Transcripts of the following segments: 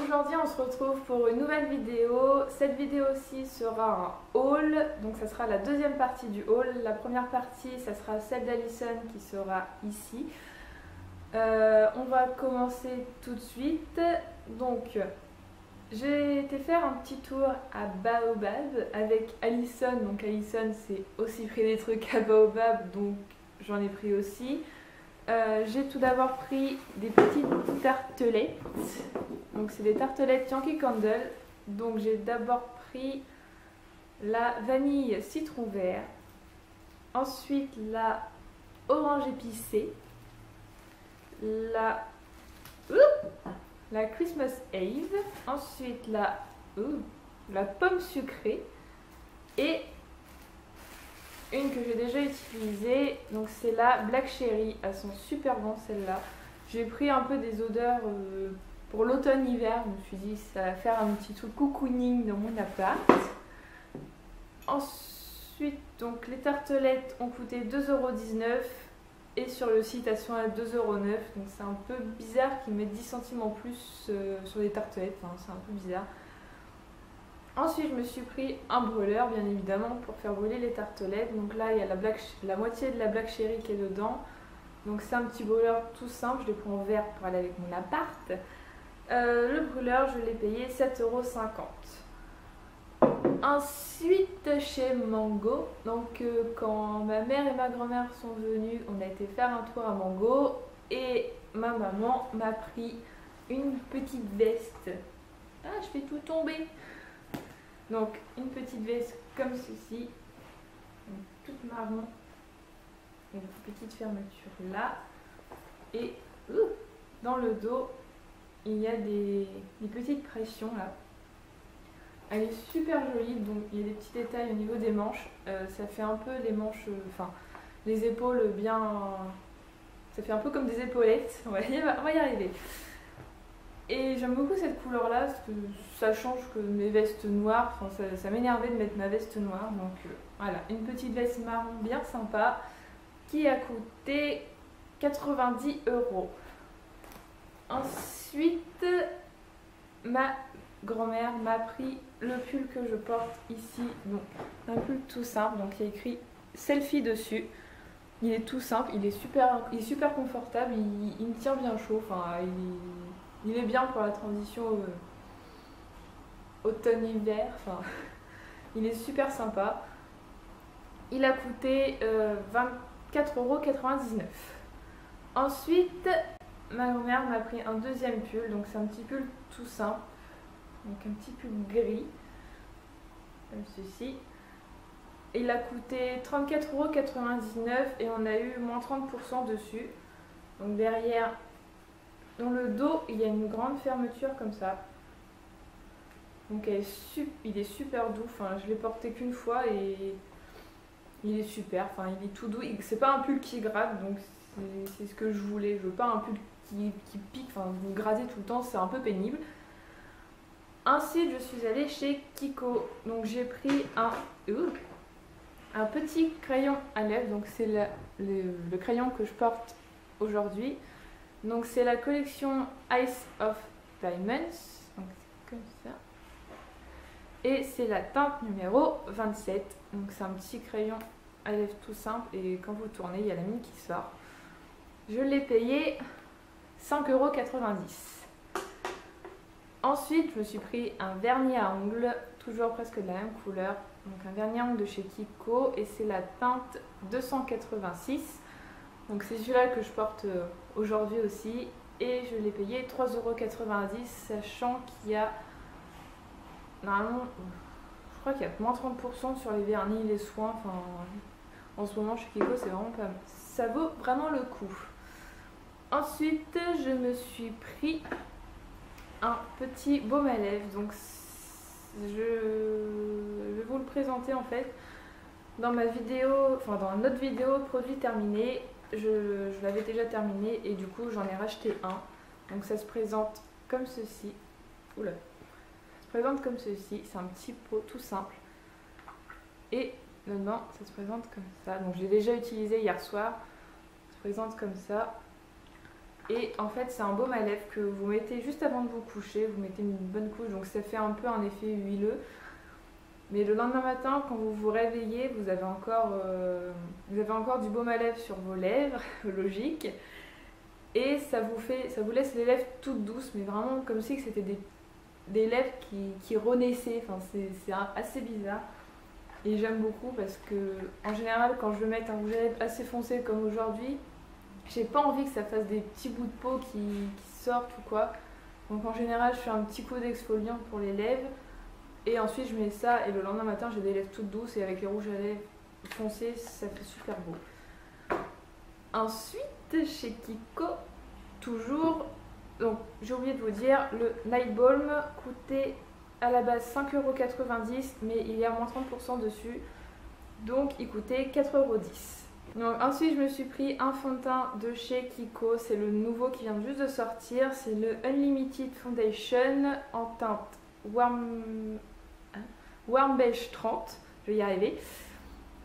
aujourd'hui on se retrouve pour une nouvelle vidéo. Cette vidéo-ci sera un haul, donc ça sera la deuxième partie du haul. La première partie, ça sera celle d'Alison qui sera ici. On va commencer tout de suite. Donc, j'ai été faire un petit tour à Baobab avec Alison. Donc Alison s'est aussi pris des trucs à Baobab, donc j'en ai pris aussi. J'ai tout d'abord pris des petites tartelettes. Donc c'est des tartelettes Yankee Candle. Donc j'ai d'abord pris la vanille citron vert. Ensuite la orange épicée. La Christmas Eve. Ensuite la pomme sucrée. Et une que j'ai déjà utilisée, donc c'est la Black Cherry. Elles sont super bonnes celles-là. J'ai pris un peu des odeurs pour l'automne-hiver. Je me suis dit ça va faire un petit truc cocooning dans mon appart. Ensuite, donc les tartelettes ont coûté 2,19 € et sur le site elles sont à 2,09 €. Donc c'est un peu bizarre qu'ils mettent 10 centimes en plus sur les tartelettes. Enfin, c'est un peu bizarre. Ensuite, je me suis pris un brûleur, bien évidemment, pour faire brûler les tartelettes. Donc là, il y a la moitié de la Black Cherry qui est dedans. Donc c'est un petit brûleur tout simple, je l'ai pris en verre pour aller avec mon appart. Le brûleur, je l'ai payé 7,50 €. Ensuite, chez Mango, donc quand ma mère et ma grand-mère sont venues, on a été faire un tour à Mango. Et ma maman m'a pris une petite veste. Ah, je fais tout tomber! Donc une petite veste comme ceci, donc toute marron, une petite fermeture là, et dans le dos il y a des petites pressions là. Elle est super jolie, donc il y a des petits détails au niveau des manches. Ça fait un peu les manches, enfin les épaules bien, ça fait un peu comme des épaulettes. On va y arriver. Et j'aime beaucoup cette couleur là parce que ça change que mes vestes noires. Enfin, ça m'énervait de mettre ma veste noire. Donc voilà, une petite veste marron bien sympa qui a coûté 90 €. Ensuite, ma grand-mère m'a pris le pull que je porte ici. Donc un pull tout simple. Donc il y a écrit selfie dessus. Il est tout simple, il est super confortable, il me tient bien chaud. Enfin, il est bien pour la transition automne-hiver. Enfin, il est super sympa. Il a coûté 24,99 €. Ensuite, ma grand-mère m'a pris un deuxième pull. Donc c'est un petit pull tout simple. Donc un petit pull gris. Comme ceci. Il a coûté 34,99 € et on a eu moins 30% dessus. Donc derrière, dans le dos, il y a une grande fermeture comme ça. Donc il est super doux. Enfin, je l'ai porté qu'une fois et il est super. Enfin, il est tout doux. C'est pas un pull qui gratte, donc c'est ce que je voulais. Je veux pas un pull qui pique. Enfin, vous grattez tout le temps, c'est un peu pénible. Ensuite, je suis allée chez Kiko. Donc j'ai pris un petit crayon à lèvres. Donc c'est le crayon que je porte aujourd'hui. Donc c'est la collection Ice of Diamonds, donc c'est comme ça. Et c'est la teinte numéro 27. Donc c'est un petit crayon à lèvres tout simple et quand vous tournez, il y a la mine qui sort. Je l'ai payé 5,90 €. Ensuite, je me suis pris un vernis à ongles, toujours presque de la même couleur. Donc un vernis à ongles de chez Kiko et c'est la teinte 286. Donc c'est celui-là que je porte aujourd'hui aussi et je l'ai payé 3,90 €, sachant qu'il y a normalement, je crois qu'il y a moins 30% sur les vernis, les soins. Enfin, en ce moment chez Kiko c'est vraiment pas mal. Ça vaut vraiment le coup. Ensuite, je me suis pris un petit baume à lèvres. Donc je vais vous le présenter en fait dans ma vidéo, enfin dans notre vidéo produit terminé. Je l'avais déjà terminé et du coup j'en ai racheté un. Donc ça se présente comme ceci. Oula. Ça se présente comme ceci. C'est un petit pot tout simple. Et dedans ça se présente comme ça. Donc j'ai déjà utilisé hier soir. Ça se présente comme ça. Et en fait c'est un baume à lèvres que vous mettez juste avant de vous coucher, vous mettez une bonne couche, donc ça fait un peu un effet huileux. Mais le lendemain matin, quand vous vous réveillez, vous avez encore du baume à lèvres sur vos lèvres, logique. Et ça vous laisse les lèvres toutes douces, mais vraiment comme si c'était des lèvres qui renaissaient. Enfin, c'est assez bizarre. Et j'aime beaucoup parce que, en général, quand je veux mettre un rouge à lèvres assez foncé comme aujourd'hui, j'ai pas envie que ça fasse des petits bouts de peau qui sortent ou quoi. Donc en général, je fais un petit coup d'exfoliant pour les lèvres. Et ensuite, je mets ça. Et le lendemain matin, j'ai des lèvres toutes douces. Et avec les rouges à lèvres foncés, ça fait super beau. Ensuite, chez Kiko, toujours, donc j'ai oublié de vous dire, le Night Balm coûtait à la base 5,90 €, mais il y a moins 30% dessus, donc il coûtait 4,10 €. Donc ensuite je me suis pris un fond de teint de chez Kiko, c'est le nouveau qui vient juste de sortir, c'est le Unlimited Foundation en teinte Warm Beige 30, je vais y arriver.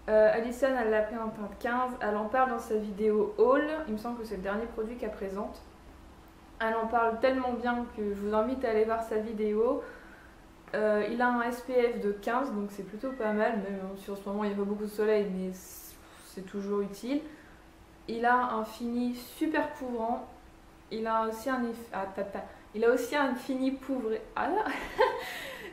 Alison, elle l'a pris en teinte 15, elle en parle dans sa vidéo haul, il me semble que c'est le dernier produit qu'elle présente. Elle en parle tellement bien que je vous invite à aller voir sa vidéo. Il a un SPF de 15, donc c'est plutôt pas mal, même si en ce moment il n'y a pas beaucoup de soleil, mais c'est toujours utile. Il a un fini super couvrant. Il a aussi il a aussi un fini poudré. Ah là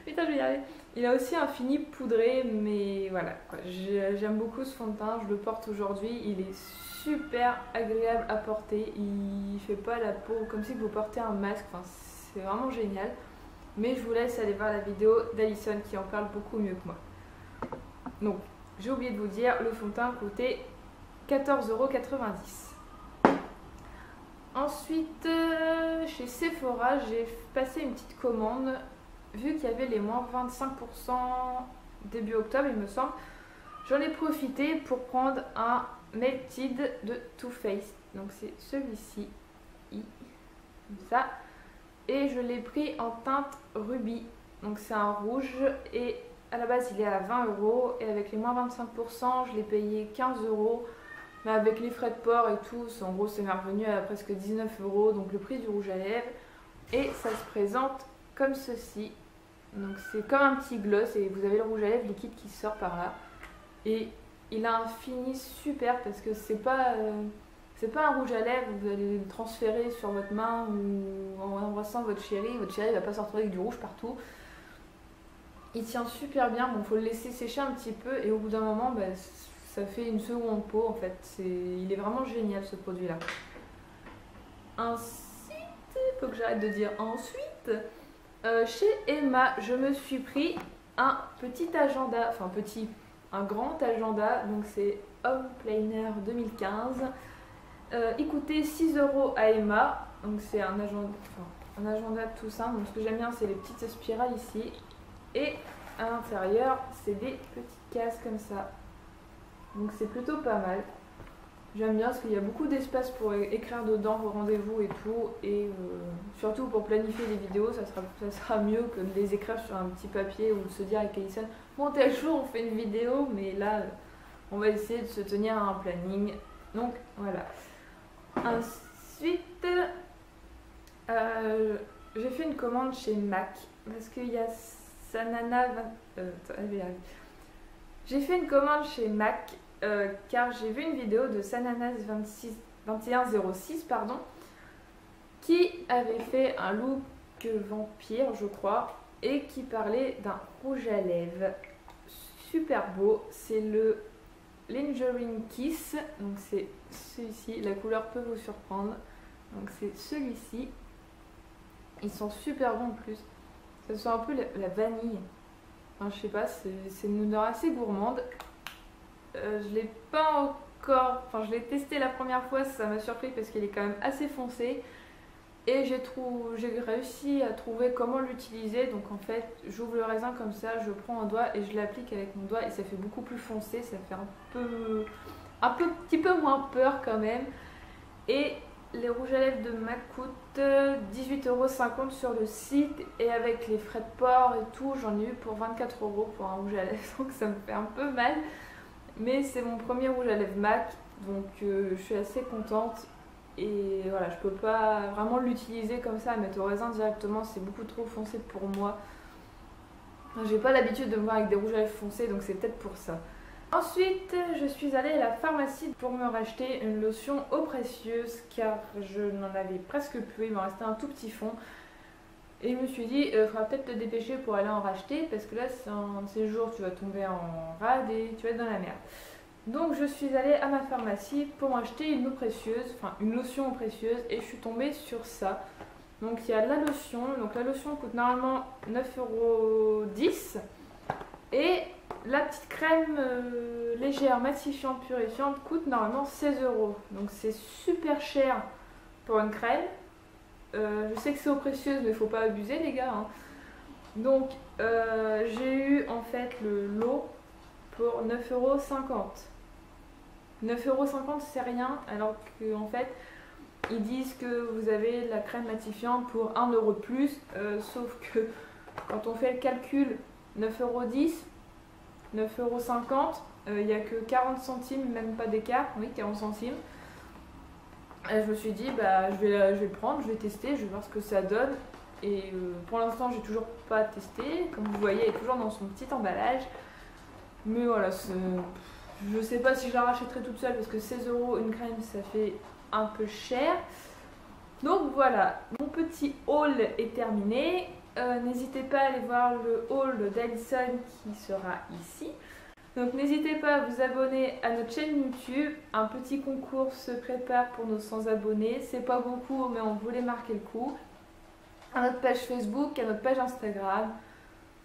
putain, je vais y arriver. Il a aussi un fini poudré, mais voilà, j'aime beaucoup ce fond de teint, je le porte aujourd'hui, il est super agréable à porter, il fait pas la peau comme si vous portez un masque, enfin, c'est vraiment génial. Mais je vous laisse aller voir la vidéo d'Alison qui en parle beaucoup mieux que moi. Donc, j'ai oublié de vous dire, le fond de teint coûtait 14,90 €. Ensuite, chez Sephora, j'ai passé une petite commande. Vu qu'il y avait les moins 25% début octobre, il me semble, j'en ai profité pour prendre un Melted de Too Faced. Donc c'est celui-ci, comme ça. Et je l'ai pris en teinte rubis. Donc c'est un rouge et à la base il est à 20 € et avec les moins 25% je l'ai payé 15 €. Mais avec les frais de port et tout, en gros c'est revenu à presque 19 €, donc le prix du rouge à lèvres. Et ça se présente comme ceci. Donc c'est comme un petit gloss et vous avez le rouge à lèvres liquide qui sort par là. Et il a un fini super parce que c'est pas un rouge à lèvres où vous allez le transférer sur votre main ou en embrassant votre chéri va pas sortir avec du rouge partout. Il tient super bien, bon faut le laisser sécher un petit peu et au bout d'un moment ça fait une seconde peau en fait. Il est vraiment génial ce produit là. Ensuite, il faut que j'arrête de dire ensuite. Chez Emma, je me suis pris un petit agenda, enfin un grand agenda, donc c'est Home Planner 2015. Il coûtait 6 € à Emma, donc c'est un agenda tout simple. Donc ce que j'aime bien, c'est les petites spirales ici, et à l'intérieur, c'est des petites cases comme ça. Donc c'est plutôt pas mal. J'aime bien parce qu'il y a beaucoup d'espace pour écrire dedans vos rendez-vous et tout. Et surtout pour planifier les vidéos, ça sera mieux que de les écrire sur un petit papier ou de se dire avec Alison, bon tel jour on fait une vidéo, mais là on va essayer de se tenir à un planning. Donc voilà. Ensuite, j'ai fait une commande chez MAC parce qu'il y a Sanana... J'ai fait une commande chez MAC. Car j'ai vu une vidéo de Sananas 2106 qui avait fait un look vampire je crois et qui parlait d'un rouge à lèvres super beau, c'est le Lingering Kiss, donc c'est celui-ci, la couleur peut vous surprendre, donc c'est celui-ci, ils sont super bons en plus, ça sent un peu la vanille, enfin, je sais pas, c'est une odeur assez gourmande. Je l'ai pas encore, enfin je l'ai testé la première fois, ça m'a surpris parce qu'il est quand même assez foncé et j'ai réussi à trouver comment l'utiliser. Donc en fait j'ouvre le raisin comme ça, je prends un doigt et je l'applique avec mon doigt et ça fait beaucoup plus foncé, ça fait petit peu moins peur quand même. Et les rouges à lèvres de MAC coûtent 18,50 € sur le site et avec les frais de port et tout j'en ai eu pour 24 € pour un rouge à lèvres, donc ça me fait un peu mal. Mais c'est mon premier rouge à lèvres MAC, donc je suis assez contente. Et voilà, je peux pas vraiment l'utiliser comme ça, mettre au raisin directement, c'est beaucoup trop foncé pour moi. J'ai pas l'habitude de me voir avec des rouges à lèvres foncés, donc c'est peut-être pour ça. Ensuite, je suis allée à la pharmacie pour me racheter une lotion eau précieuse car je n'en avais presque plus, il m'en restait un tout petit fond. Et je me suis dit, il faudra peut-être te dépêcher pour aller en racheter parce que là, c'est un de ces jours, tu vas tomber en rade et tu vas être dans la merde. Donc je suis allée à ma pharmacie pour m'acheter une eau précieuse, enfin une lotion eau précieuse, et je suis tombée sur ça. Donc il y a la lotion, donc la lotion coûte normalement 9,10 € et la petite crème légère matifiante purifiante coûte normalement 16 €. Donc c'est super cher pour une crème. Je sais que c'est eau précieuse mais faut pas abuser les gars, hein. Donc j'ai eu en fait le lot pour 9,50 €. 9,50 € c'est rien, alors qu'en fait ils disent que vous avez la crème matifiante pour 1 € de plus, sauf que quand on fait le calcul, 9,10 €, 9,50 €, il n'y a que 40 centimes, même pas d'écart, oui 40 centimes. Et je me suis dit bah je vais le prendre, je vais tester, je vais voir ce que ça donne. Et pour l'instant j'ai toujours pas testé, comme vous voyez elle est toujours dans son petit emballage. Mais voilà, je sais pas si je la rachèterai toute seule parce que 16 € une crème ça fait un peu cher. Donc voilà, mon petit haul est terminé. N'hésitez pas à aller voir le haul d'Alison qui sera ici. Donc n'hésitez pas à vous abonner à notre chaîne YouTube. Un petit concours se prépare pour nos 100 abonnés. C'est pas beaucoup mais on voulait marquer le coup. À notre page Facebook, à notre page Instagram.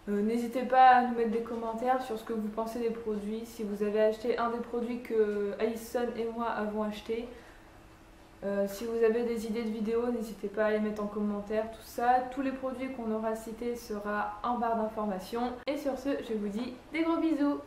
N'hésitez pas à nous mettre des commentaires sur ce que vous pensez des produits. Si vous avez acheté un des produits que Alison et moi avons acheté. Si vous avez des idées de vidéos, n'hésitez pas à les mettre en commentaire, tout ça. Tous les produits qu'on aura cités sera en barre d'informations. Et sur ce, je vous dis des gros bisous.